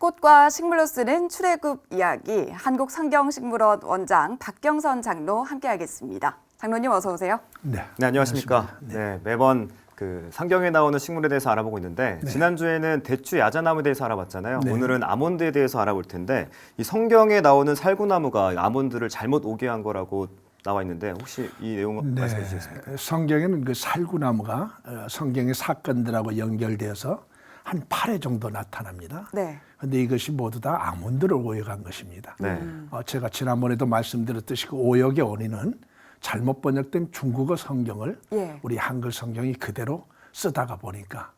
꽃과 식물로 쓰는 출애굽 이야기, 한국성경식물원 원장 박경선 장로 함께하겠습니다. 장로님 어서 오세요. 네, 안녕하십니까. 네, 매번 그 성경에 나오는 식물에 대해서 알아보고 있는데 지난주에는 대추 야자나무에 대해서 알아봤잖아요. 오늘은 아몬드에 대해서 알아볼 텐데 이 성경에 나오는 살구나무가 아몬드를 잘못 오게 한 거라고 나와 있는데 혹시 이 내용 말씀해 주시겠습니까? 성경에는 그 살구나무가 성경의 사건들하고 연결되어서 한 8회 정도 나타납니다. 네. 그런데 이것이 모두 다 아몬드를 오역한 것입니다. 네. 제가 지난번에도 말씀드렸듯이 그 오역의 원인은 잘못 번역된 중국어 성경을 우리 한글 성경이 그대로 쓰다가 보니까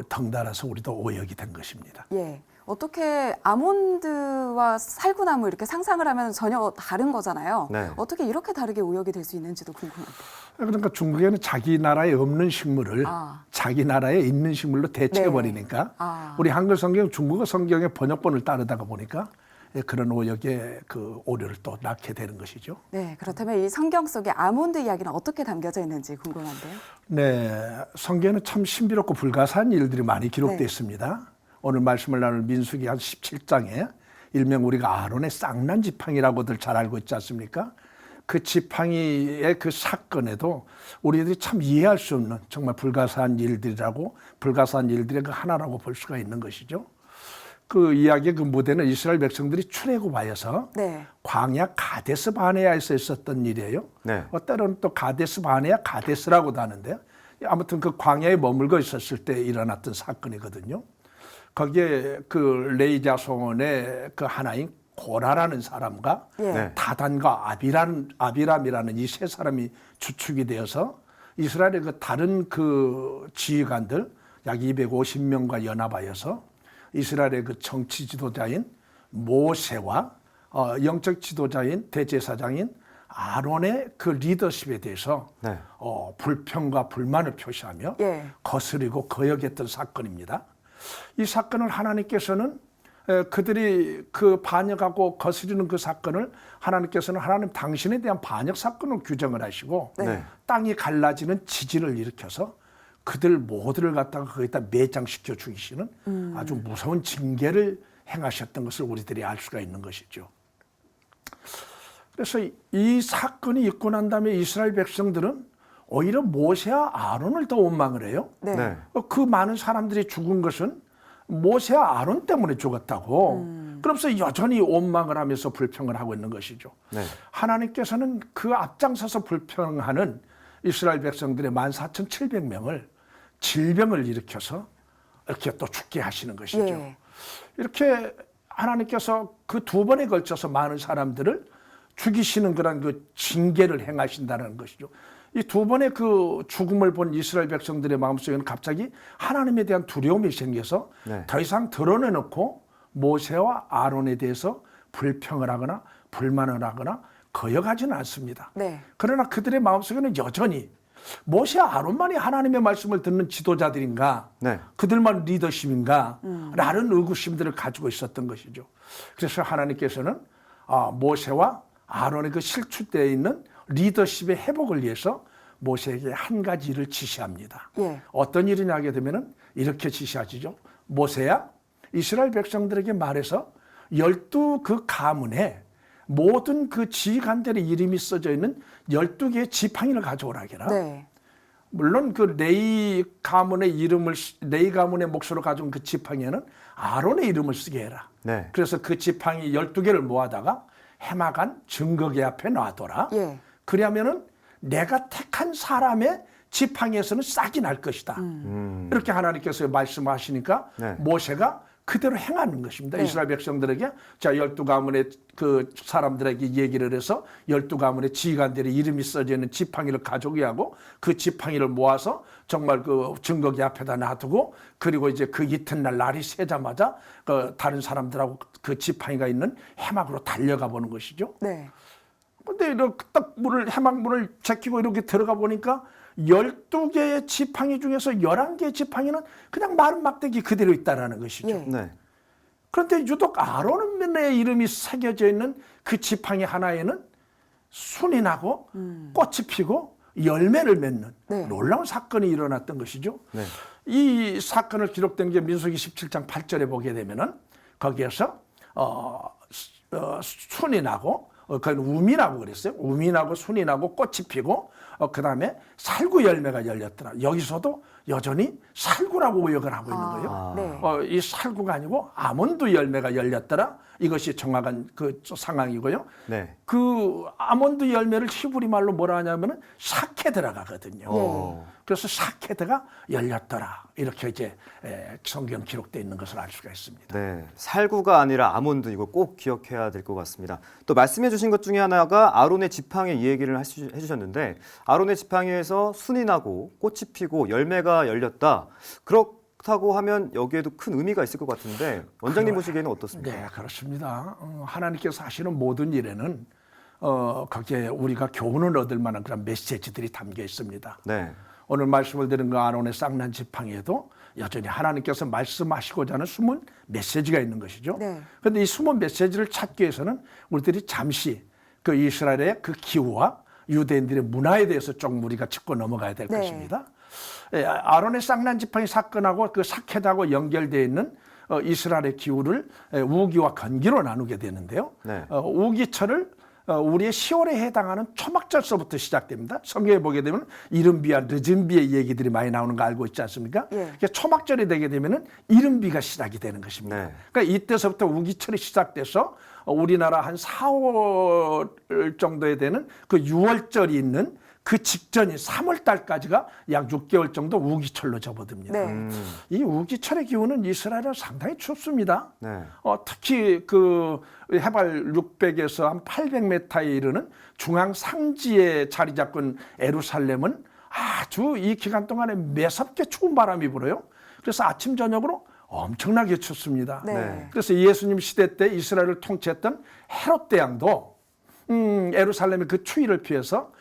덩달아서 우리도 오역이 된 것입니다. 예. 어떻게 아몬드와 살구나무 이렇게 상상을 하면 전혀 다른 거잖아요. 네. 어떻게 이렇게 다르게 오역이 될 수 있는지도 궁금합니다. 그러니까 중국에는 자기 나라에 없는 식물을 자기 나라에 있는 식물로 대체해버리니까 우리 한글 성경, 중국어 성경의 번역본을 따르다가 보니까 그런 오역의 그 오류를 또 낳게 되는 것이죠. 네, 그렇다면 이 성경 속에 아몬드 이야기는 어떻게 담겨져 있는지 궁금한데요. 네, 성경에는 참 신비롭고 불가사한 일들이 많이 기록되어 있습니다. 오늘 말씀을 나눌 민수기 한 17장에 일명 우리가 아론의 쌍난 지팡이라고들 잘 알고 있지 않습니까? 그 지팡이의 그 사건에도 우리들이 참 이해할 수 없는 정말 불가사한 일들이라고, 불가사한 일들의 그 하나라고 볼 수가 있는 것이죠. 그 이야기의 그 무대는 이스라엘 백성들이 출애굽하여서 광야 가데스 바네아에서 있었던 일이에요. 때로는 또 가데스 바네아 가데스라고도 하는데요. 아무튼 그 광야에 머물고 있었을 때 일어났던 사건이거든요. 거기에 그 레이 자손의 그 하나인 고라라는 사람과 다단과 아비람이라는 이 세 사람이 주축이 되어서 이스라엘의 그 다른 그 지휘관들 약 250명과 연합하여서 이스라엘의 그 정치 지도자인 모세와 영적 지도자인 대제사장인 아론의 그 리더십에 대해서 불평과 불만을 표시하며 거스리고 거역했던 사건입니다. 이 사건을 하나님께서는 그들이 그 반역하고 거스리는 그 사건을 하나님께서는 하나님 당신에 대한 반역 사건으로 규정을 하시고 땅이 갈라지는 지진을 일으켜서 그들 모두를 갖다가 거기다 매장시켜 죽이시는 아주 무서운 징계를 행하셨던 것을 우리들이 알 수가 있는 것이죠. 그래서 이 사건이 있고 난 다음에 이스라엘 백성들은 오히려 모세와 아론을 더 원망을 해요. 그 많은 사람들이 죽은 것은 모세와 아론 때문에 죽었다고. 그러면서 여전히 원망을 하면서 불평을 하고 있는 것이죠. 하나님께서는 그 앞장서서 불평하는 이스라엘 백성들의 14,700명을 질병을 일으켜서 이렇게 또 죽게 하시는 것이죠. 이렇게 하나님께서 그 두 번에 걸쳐서 많은 사람들을 죽이시는 그런 그 징계를 행하신다는 것이죠. 이 두 번의 그 죽음을 본 이스라엘 백성들의 마음속에는 갑자기 하나님에 대한 두려움이 생겨서 더 이상 드러내놓고 모세와 아론에 대해서 불평을 하거나 불만을 하거나 거역하지는 않습니다. 그러나 그들의 마음속에는 여전히 모세와 아론만이 하나님의 말씀을 듣는 지도자들인가, 그들만 리더십인가 라는 의구심들을 가지고 있었던 것이죠. 그래서 하나님께서는 모세와 아론의 그 실추되어 있는 리더십의 회복을 위해서 모세에게 한 가지 일을 지시합니다. 어떤 일이냐 하게 되면은 이렇게 지시하시죠. 모세야, 이스라엘 백성들에게 말해서 12 그 가문에 모든 그 지휘관들의 이름이 써져 있는 12개의 지팡이를 가져오라 하게라. 물론 그 레이 가문의 몫으로 가져온 그 지팡이에는 아론의 이름을 쓰게 해라. 그래서 그 지팡이 12개를 모아다가 해마간 증거계 앞에 놔둬라. 그러면은 내가 택한 사람의 지팡이에서는 싹이 날 것이다. 이렇게 하나님께서 말씀하시니까 모세가 그대로 행하는 것입니다. 이스라엘 백성들에게 자 12가문의 그 사람들에게 얘기를 해서 12가문의 지휘관들의 이름이 써져 있는 지팡이를 가져오게 하고 그 지팡이를 모아서 정말 그 증거기 앞에다 놔두고 그리고 이제 그 이튿날 날이 새자마자 그 다른 사람들하고 그 지팡이가 있는 해막으로 달려가 보는 것이죠. 근데 이렇게 딱 해막문을 제끼고 이렇게 들어가 보니까 12개의 지팡이 중에서 11개의 지팡이는 그냥 마른 막대기 그대로 있다라는 것이죠. 그런데 유독 아론의 이름이 새겨져 있는 그 지팡이 하나에는 순이 나고 꽃이 피고 열매를 맺는 놀라운 사건이 일어났던 것이죠. 이 사건을 기록된 게 민수기 17장 8절에 보게 되면은 거기에서 순이 나고 그건 우미라고 그랬어요. 우미 나고 순이 나고 꽃이 피고 그다음에 살구 열매가 열렸더라. 여기서도 여전히 살구라고 의역을 하고 있는 거예요. 네. 이 살구가 아니고 아몬드 열매가 열렸더라. 이것이 정확한 그 상황이고요. 네. 그 아몬드 열매를 히브리 말로 뭐라 하냐면은 사케드라가 하거든요. 그래서 사케드가 열렸더라. 이렇게 이제 성경 기록되어 있는 것을 알 수가 있습니다. 네, 살구가 아니라 아몬드 이거 꼭 기억해야 될 것 같습니다. 또 말씀해 주신 것 중에 하나가 아론의 지팡이 이 얘기를 해주셨는데 아론의 지팡이에서 순이 나고 꽃이 피고 열매가 열렸다. 그렇다고 하면 여기에도 큰 의미가 있을 것 같은데 원장님 보시기에는 어떻습니까? 네, 그렇습니다. 하나님께서 하시는 모든 일에는 거기에 우리가 교훈을 얻을 만한 그런 메시지들이 담겨 있습니다. 네. 오늘 말씀을 드린 그 아론의 쌍난 지팡이에도 여전히 하나님께서 말씀하시고자 하는 숨은 메시지가 있는 것이죠. 그런데 이 숨은 메시지를 찾기 위해서는 우리들이 잠시 그 이스라엘의 그 기후와 유대인들의 문화에 대해서 조금 우리가 짚고 넘어가야 될 것입니다. 아론의 쌍난 지팡이 사건하고 그 사켓하고 연결되어 있는 이스라엘의 기후를 우기와 건기로 나누게 되는데요. 우기철을 우리의 10월에 해당하는 초막절서부터 시작됩니다. 성경에 보게 되면 이른비와 늦은비의 얘기들이 많이 나오는 거 알고 있지 않습니까? 초막절이 되게 되면 이른비가 시작이 되는 것입니다. 그러니까 이때서부터 우기철이 시작돼서 우리나라 한 4월 정도에 되는 그 6월절이 있는 그 직전인 3월 달까지가 약 6개월 정도 우기철로 접어듭니다. 이 우기철의 기후는 이스라엘은 상당히 춥습니다. 특히 그 해발 600에서 한 800m에 이르는 중앙 상지에 자리 잡은 에루살렘은 아주 이 기간 동안에 매섭게 추운 바람이 불어요. 그래서 아침 저녁으로 엄청나게 춥습니다. 그래서 예수님 시대 때 이스라엘을 통치했던 헤롯 대왕도 에루살렘의 그 추위를 피해서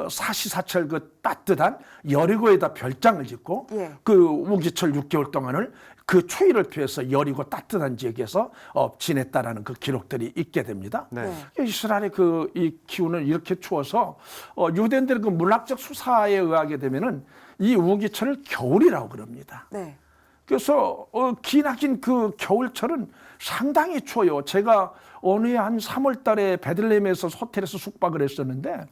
사시사철 그 따뜻한 여리고에다 별장을 짓고 그 우기철 6개월 동안을 그 추위를 피해서 여리고 따뜻한 지역에서 지냈다라는 그 기록들이 있게 됩니다. 이스라엘의 그 이 기후는 이렇게 추워서 유대인들의 그 문학적 수사에 의하게 되면은 이 우기철을 겨울이라고 그럽니다. 그래서 기나긴 그 겨울철은 상당히 추워요. 제가 어느 해 한 3월 달에 베들레헴에서 호텔에서 숙박을 했었는데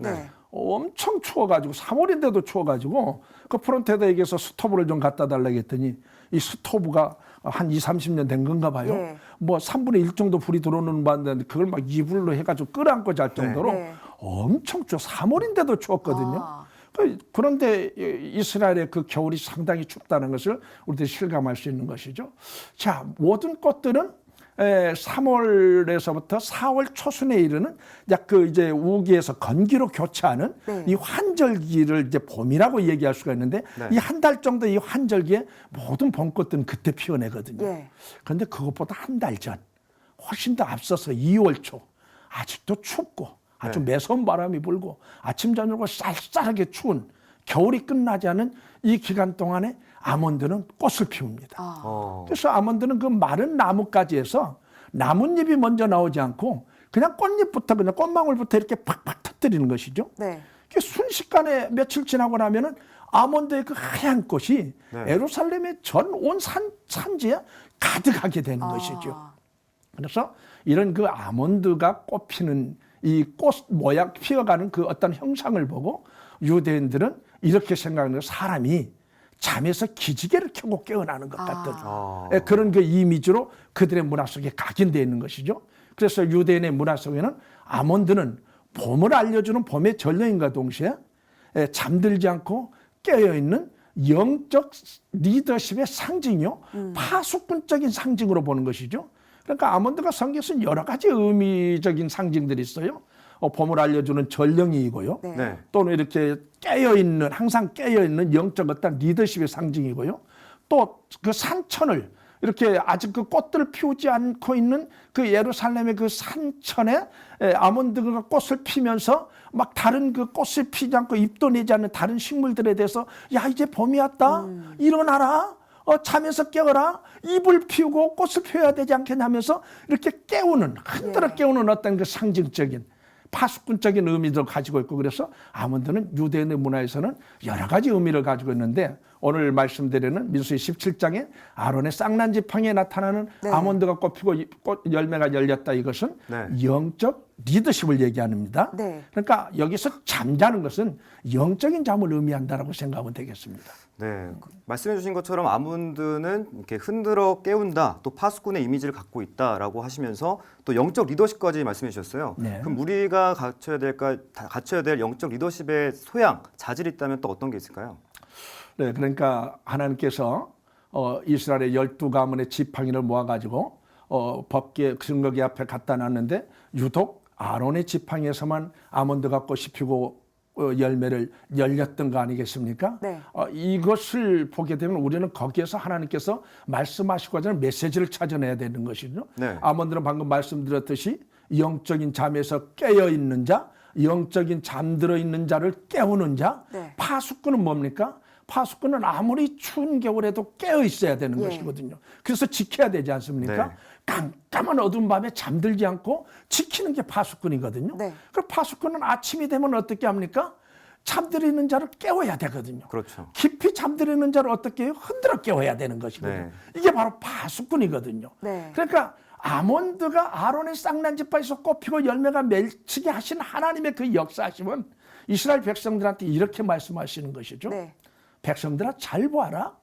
엄청 추워가지고 3월인데도 추워가지고 그 프론트에다 얘기해서 스토브를 좀 갖다 달라고 했더니 이 스토브가 한 20-30년 된 건가 봐요. 뭐 3분의 1 정도 불이 들어오는 반인데 그걸 막 이불로 해가지고 끌어안고 잘 정도로 엄청 추워. 3월인데도 추웠거든요. 그런데 이스라엘의 그 겨울이 상당히 춥다는 것을 우리들이 실감할 수 있는 것이죠. 자, 모든 꽃들은 3월에서부터 4월 초순에 이르는 약 그 이제 우기에서 건기로 교차하는 이 환절기를 이제 봄이라고 얘기할 수가 있는데 이 한 달 정도 이 환절기에 모든 봄꽃들은 그때 피어내거든요. 그런데 그것보다 한 달 전, 훨씬 더 앞서서 2월 초 아직도 춥고 아주 매서운 바람이 불고 아침 저녁으로 쌀쌀하게 추운 겨울이 끝나지 않은 이 기간 동안에 아몬드는 꽃을 피웁니다. 그래서 아몬드는 그 마른 나뭇가지에서 나뭇잎이 먼저 나오지 않고 그냥 꽃잎부터 그냥 꽃망울부터 이렇게 팍팍 터뜨리는 것이죠. 순식간에 며칠 지나고 나면은 아몬드의 그 하얀 꽃이 예루살렘의 전 온 산지에 가득하게 되는 것이죠. 그래서 이런 그 아몬드가 꽃피는 이 꽃 모양 피어가는 그 어떤 형상을 보고 유대인들은 이렇게 생각하는 거예요. 사람이 잠에서 기지개를 켜고 깨어나는 것 같은 그런 그 이미지로 그들의 문화 속에 각인되어 있는 것이죠. 그래서 유대인의 문화 속에는 아몬드는 봄을 알려주는 봄의 전령인과 동시에 잠들지 않고 깨어있는 영적 리더십의 상징이요. 파수꾼적인 상징으로 보는 것이죠. 그러니까 아몬드가 성경에서는 여러 가지 의미적인 상징들이 있어요. 봄을 알려주는 전령이고요. 또는 이렇게 깨어있는, 항상 깨어있는 영적 어떤 리더십의 상징이고요. 또 그 산천을 이렇게 아직 그 꽃들을 피우지 않고 있는 그 예루살렘의 그 산천에 아몬드가 꽃을 피면서 막 다른 그 꽃을 피지 않고 잎도 내지 않는 다른 식물들에 대해서 야, 이제 봄이 왔다. 일어나라. 잠에서 깨어라. 잎을 피우고 꽃을 피워야 되지 않겠냐 하면서 이렇게 깨우는, 흔들어 깨우는 어떤 그 상징적인 파수꾼적인 의미도 가지고 있고 그래서 아몬드는 유대인의 문화에서는 여러 가지 의미를 가지고 있는데 오늘 말씀드리는 민수기 17장에 아론의 쌍난 지팡이에 나타나는 네. 아몬드가 꼽히고 꽃 열매가 열렸다, 이것은 네. 영적 리더십을 얘기합니다. 네. 그러니까 여기서 잠자는 것은 영적인 잠을 의미한다라고 생각하면 되겠습니다. 네, 말씀해 주신 것처럼 아몬드는 이렇게 흔들어 깨운다, 또 파수꾼의 이미지를 갖고 있다라고 하시면서 또 영적 리더십까지 말씀해 주셨어요. 네. 그럼 우리가 갖춰야 될 영적 리더십의 소양, 자질이 있다면 또 어떤 게 있을까요? 네, 그러니까 하나님께서 이스라엘의 12가문의 지팡이를 모아가지고 법궤 증거기 앞에 갖다 놨는데 유독 아론의 지팡이에서만 아몬드가 꽃이 피고 열매를 열렸던 거 아니겠습니까? 네. 이것을 보게 되면 우리는 거기에서 하나님께서 말씀하시고자 하는 메시지를 찾아내야 되는 것이죠. 네. 아몬드는 방금 말씀드렸듯이 영적인 잠에서 깨어 있는 자, 영적인 잠들어 있는 자를 깨우는 자. 네. 파수꾼은 뭡니까? 파수꾼은 아무리 추운 겨울에도 깨어 있어야 되는 예. 것이거든요. 그래서 지켜야 되지 않습니까? 네. 깜깜한 어두운 밤에 잠들지 않고 지키는 게 파수꾼이거든요. 네. 그 파수꾼은 아침이 되면 어떻게 합니까? 잠들이는 자를 깨워야 되거든요. 그렇죠. 깊이 잠들이는 자를 어떻게 해요? 흔들어 깨워야 되는 것이거든요. 네. 이게 바로 파수꾼이거든요. 네. 그러니까 아몬드가 아론의 쌍난 지팡이에서 꼽히고 열매가 맺히게 하신 하나님의 그 역사하심은 이스라엘 백성들한테 이렇게 말씀하시는 것이죠. 네. 백성들아, 잘 보아라.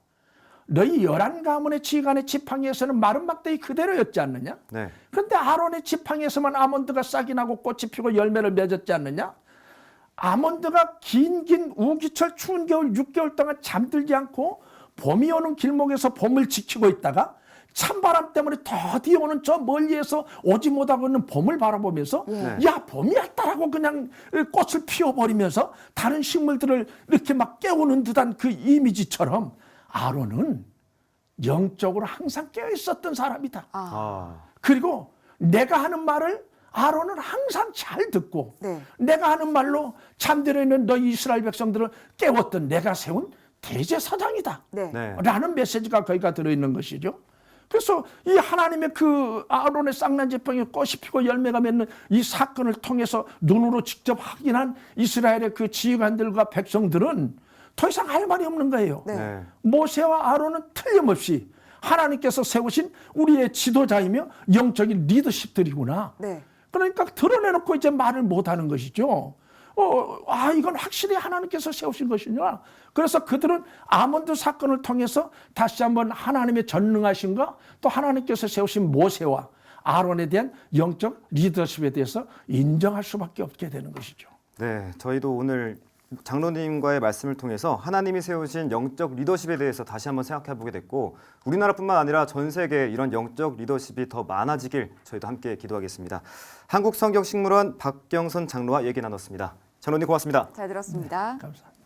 너희 11가문의 지간의 지팡이에서는 마른 막대기 그대로였지 않느냐? 네. 그런데 아론의 지팡이에서만 아몬드가 싹이 나고 꽃이 피고 열매를 맺었지 않느냐? 아몬드가 긴 우기철 추운 겨울 6개월 동안 잠들지 않고 봄이 오는 길목에서 봄을 지키고 있다가 찬바람 때문에 더디 오는 저 멀리에서 오지 못하고 있는 봄을 바라보면서 네. 야, 봄이 왔다라고 그냥 꽃을 피워버리면서 다른 식물들을 이렇게 막 깨우는 듯한 그 이미지처럼 아론은 영적으로 항상 깨어 있었던 사람이다. 아, 그리고 내가 하는 말을 아론은 항상 잘 듣고 네. 내가 하는 말로 잠들어 있는 너희 이스라엘 백성들을 깨웠던 내가 세운 대제사장이다. 네. 네. 라는 메시지가 거기가 들어있는 것이죠. 그래서 이 하나님의 그 아론의 쌍난 지팡이 꽃이 피고 열매가 맺는 이 사건을 통해서 눈으로 직접 확인한 이스라엘의 그 지휘관들과 백성들은 더 이상 할 말이 없는 거예요. 네. 네. 모세와 아론은 틀림없이 하나님께서 세우신 우리의 지도자이며 영적인 리더십들이구나. 네. 그러니까 드러내놓고 이제 말을 못하는 것이죠. 이건 확실히 하나님께서 세우신 것이냐. 그래서 그들은 아몬드 사건을 통해서 다시 한번 하나님의 전능하신가, 또 하나님께서 세우신 모세와 아론에 대한 영적 리더십에 대해서 인정할 수밖에 없게 되는 것이죠. 네, 저희도 오늘 장로님과의 말씀을 통해서 하나님이 세우신 영적 리더십에 대해서 다시 한번 생각해 보게 됐고, 우리나라뿐만 아니라 전 세계에 이런 영적 리더십이 더 많아지길 저희도 함께 기도하겠습니다. 한국성경식물원 박경선 장로와 얘기 나눴습니다. 장로님 고맙습니다. 잘 들었습니다. 감사합니다.